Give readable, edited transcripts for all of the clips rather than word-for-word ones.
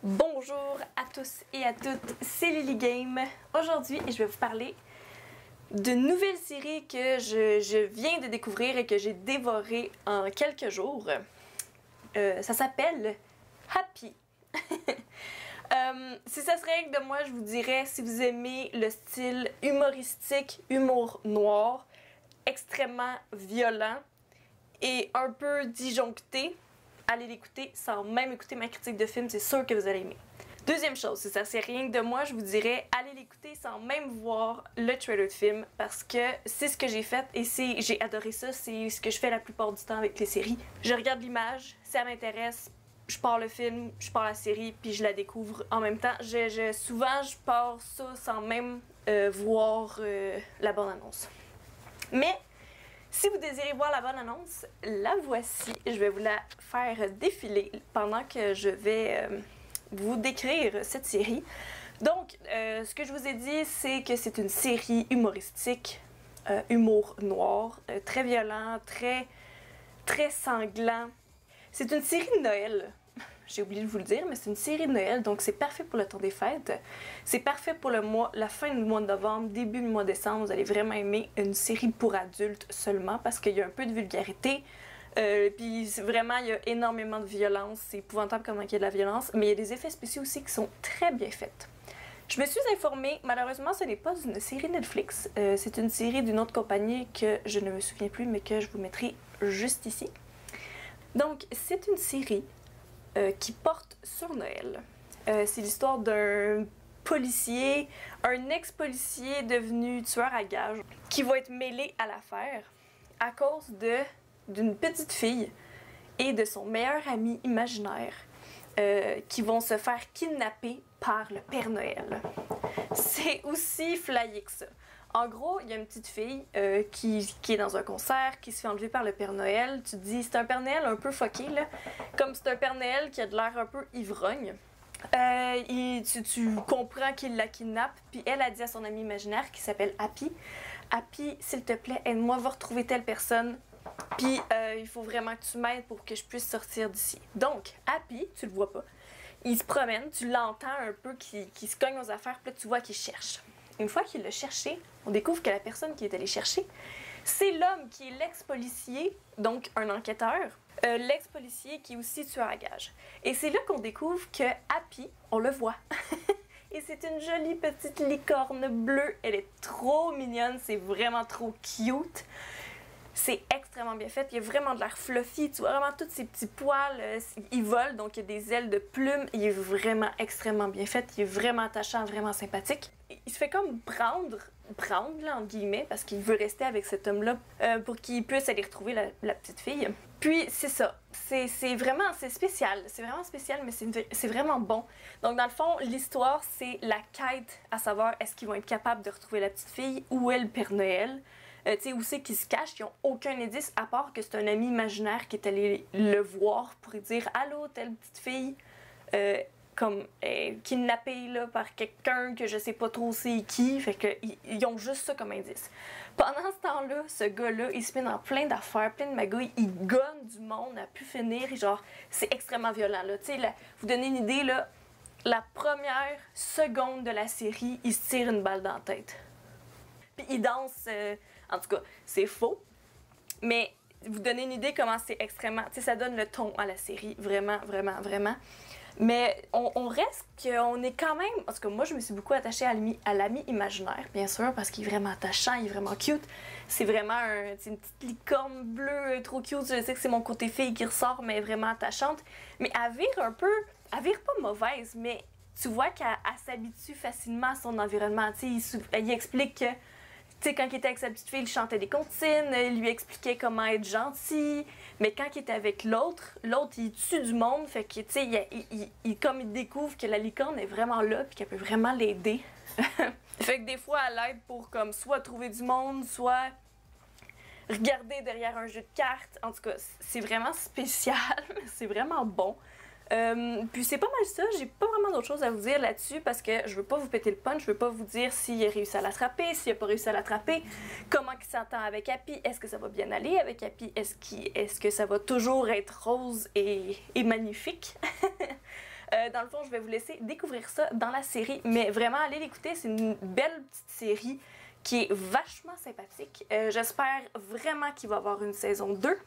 Bonjour à tous et à toutes, c'est Lily Game. Aujourd'hui, je vais vous parler d'une nouvelle série que je viens de découvrir et que j'ai dévorée en quelques jours. Ça s'appelle Happy. Si ça serait que de moi, je vous dirais, si vous aimez le style humoristique, humour noir, extrêmement violent et un peu disjoncté, allez l'écouter sans même écouter ma critique de film, c'est sûr que vous allez aimer. Deuxième chose, si ça c'est rien que de moi, je vous dirais allez l'écouter sans même voir le trailer de film parce que c'est ce que j'ai fait et j'ai adoré ça, c'est ce que je fais la plupart du temps avec les séries. Je regarde l'image, si ça m'intéresse, je pars le film, je pars la série puis je la découvre en même temps. Souvent je pars ça sans même voir la bande-annonce. Mais si vous désirez voir la bonne annonce, la voici. Je vais vous la faire défiler pendant que je vais vous décrire cette série. Donc, ce que je vous ai dit, c'est que c'est une série humoristique, humour noir, très violent, très sanglant. C'est une série de Noël. J'ai oublié de vous le dire, mais c'est une série de Noël, donc c'est parfait pour le temps des fêtes. C'est parfait pour la fin du mois de novembre, début du mois de décembre. Vous allez vraiment aimer une série pour adultes seulement parce qu'il y a un peu de vulgarité. Puis vraiment, il y a énormément de violence. C'est épouvantable comment il y a de la violence, mais il y a des effets spéciaux aussi qui sont très bien faits. Je me suis informée, malheureusement, ce n'est pas une série Netflix. C'est une série d'une autre compagnie que je ne me souviens plus, mais que je vous mettrai juste ici. Donc, c'est une série qui porte sur Noël. C'est l'histoire d'un policier, un ex-policier devenu tueur à gages, qui va être mêlé à l'affaire à cause d'une petite fille et de son meilleur ami imaginaire qui vont se faire kidnapper par le Père Noël. C'est aussi flyé que ça. En gros, il y a une petite fille qui est dans un concert, qui se fait enlever par le Père Noël. Tu te dis, c'est un Père Noël un peu fucké, là. Comme c'est un Père Noël qui a de l'air un peu ivrogne. Tu comprends qu'il la kidnappe, puis elle a dit à son ami imaginaire qui s'appelle Happy, Happy, s'il te plaît, aide-moi, va retrouver telle personne, puis il faut vraiment que tu m'aides pour que je puisse sortir d'ici. Donc, Happy, tu le vois pas, il se promène, tu l'entends un peu qui se cogne aux affaires, puis là tu vois qu'il cherche. Une fois qu'il l'a cherché, on découvre que la personne qui est allée chercher, c'est l'homme qui est l'ex-policier, donc un enquêteur, l'ex-policier qui est aussi tueur à gages. Et c'est là qu'on découvre que Happy, on le voit. Et c'est une jolie petite licorne bleue, elle est trop mignonne, c'est vraiment trop cute. C'est extrêmement bien fait, il y a vraiment de l'air fluffy, tu vois vraiment tous ces petits poils, il vole, donc il y a des ailes de plumes, il est vraiment extrêmement bien fait, il est vraiment attachant, vraiment sympathique. Il se fait comme prendre là, entre guillemets, parce qu'il veut rester avec cet homme-là pour qu'il puisse aller retrouver la petite fille. Puis c'est ça, c'est spécial, mais c'est vraiment bon. Donc dans le fond, l'histoire, c'est la quête à savoir est-ce qu'ils vont être capables de retrouver la petite fille, où est le Père Noël. Tu sais, où c'est qu'ils se cachent, ils n'ont aucun indice à part que c'est un ami imaginaire qui est allé le voir pour lui dire « Allô, telle petite fille kidnappée là, par quelqu'un que je sais pas trop c'est qui. » Fait que ils ont juste ça comme indice. Pendant ce temps-là, ce gars-là, il se met dans plein d'affaires, plein de magouilles, il gonne du monde à pu finir, et genre, c'est extrêmement violent, là. Tu sais, vous donnez une idée, là, la première seconde de la série, il se tire une balle dans la tête. Puis il danse, en tout cas, c'est faux, mais vous donnez une idée comment c'est extrêmement, tu sais, ça donne le ton à la série, vraiment, vraiment, vraiment. Mais on reste qu'on est quand même, parce que moi je me suis beaucoup attachée à l'ami imaginaire, bien sûr, parce qu'il est vraiment attachant, il est vraiment cute. C'est vraiment une petite licorne bleue trop cute, je sais que c'est mon côté fille qui ressort, mais vraiment attachante. Mais elle vire pas mauvaise, mais tu vois qu'elle s'habitue facilement à son environnement, tu sais, il explique que tu sais, quand il était avec sa petite fille, il chantait des comptines, il lui expliquait comment être gentil. Mais quand il était avec l'autre, il tue du monde. Fait que, tu sais, comme il découvre que la licorne est vraiment là, puis qu'elle peut vraiment l'aider. Fait que des fois, elle l'aide pour, comme, soit trouver du monde, soit regarder derrière un jeu de cartes. En tout cas, c'est vraiment spécial. C'est vraiment bon. Puis c'est pas mal ça, j'ai pas vraiment d'autre chose à vous dire là-dessus parce que je veux pas vous péter le punch, je veux pas vous dire s'il a réussi à l'attraper, s'il a pas réussi à l'attraper, comment il s'entend avec Happy, est-ce que ça va bien aller avec Happy, est-ce que ça va toujours être rose et magnifique. Dans le fond, je vais vous laisser découvrir ça dans la série, mais vraiment, allez l'écouter, c'est une belle petite série qui est vachement sympathique. J'espère vraiment qu'il va y avoir une saison 2,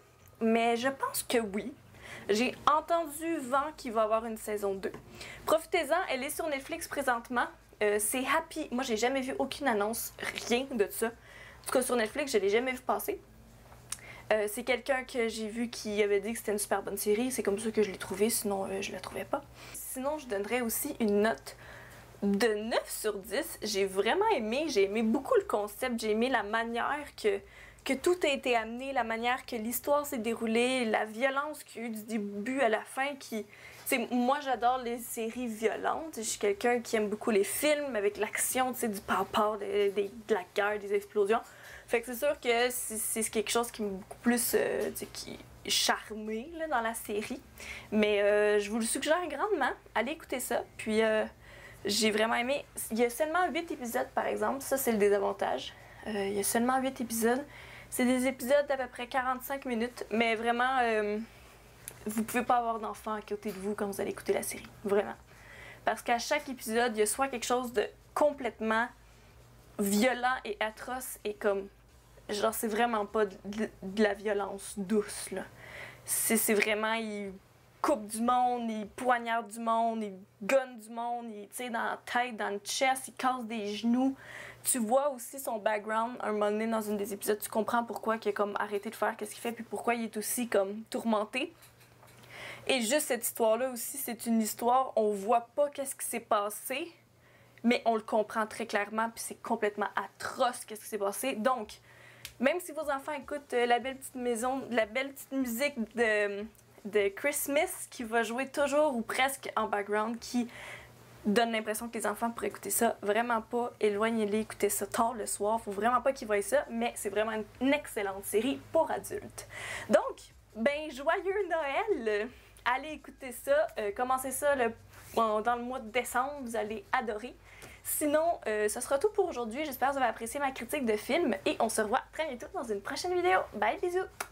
mais je pense que oui. J'ai entendu vent qu'il va y avoir une saison 2. Profitez-en, elle est sur Netflix présentement. C'est Happy. Moi, j'ai jamais vu aucune annonce, rien de ça. En tout cas, sur Netflix, je l'ai jamais vu passer. C'est quelqu'un que j'ai vu qui avait dit que c'était une super bonne série. C'est comme ça que je l'ai trouvée, sinon je la trouvais pas. Sinon, je donnerais aussi une note de 9 sur 10. J'ai vraiment aimé. J'ai aimé beaucoup le concept. J'ai aimé la manière que tout a été amené, la manière que l'histoire s'est déroulée, la violence qu'il y a eu du début à la fin. Moi, j'adore les séries violentes. Je suis quelqu'un qui aime beaucoup les films avec l'action, du pow-pow, de la guerre, des explosions. Fait que c'est sûr que c'est quelque chose qui m'a beaucoup plus charmé là, dans la série. Mais je vous le suggère grandement. Allez écouter ça. Puis j'ai vraiment aimé. Il y a seulement 8 épisodes, par exemple. Ça, c'est le désavantage. Il y a seulement 8 épisodes. C'est des épisodes d'à peu près 45 minutes. Mais vraiment, vous pouvez pas avoir d'enfant à côté de vous quand vous allez écouter la série. Vraiment. Parce qu'à chaque épisode, il y a soit quelque chose de complètement violent et atroce et comme... Genre, c'est vraiment pas de la violence douce, là. C'est vraiment... Il coupe du monde, il poignarde du monde, il gonne du monde, il tire dans la tête, dans le chest, il casse des genoux. Tu vois aussi son background, un moment donné, dans une des épisodes, tu comprends pourquoi il a comme arrêté de faire qu'est-ce qu'il fait, puis pourquoi il est aussi comme tourmenté. Et juste cette histoire-là aussi, c'est une histoire, on voit pas qu'est-ce qui s'est passé, mais on le comprend très clairement, puis c'est complètement atroce qu'est-ce qui s'est passé. Donc, même si vos enfants écoutent la belle petite maison, la belle petite musique de Christmas qui va jouer toujours ou presque en background, qui donne l'impression que les enfants pourraient écouter ça, vraiment pas, éloignez-les, écoutez ça tard le soir, faut vraiment pas qu'ils voient ça, mais c'est vraiment une excellente série pour adultes. Donc, ben, joyeux Noël! Allez écouter ça, commencez ça dans le mois de décembre, vous allez adorer. Sinon, ce sera tout pour aujourd'hui. J'espère que vous avez apprécié ma critique de film et on se revoit très bientôt dans une prochaine vidéo. Bye, bisous!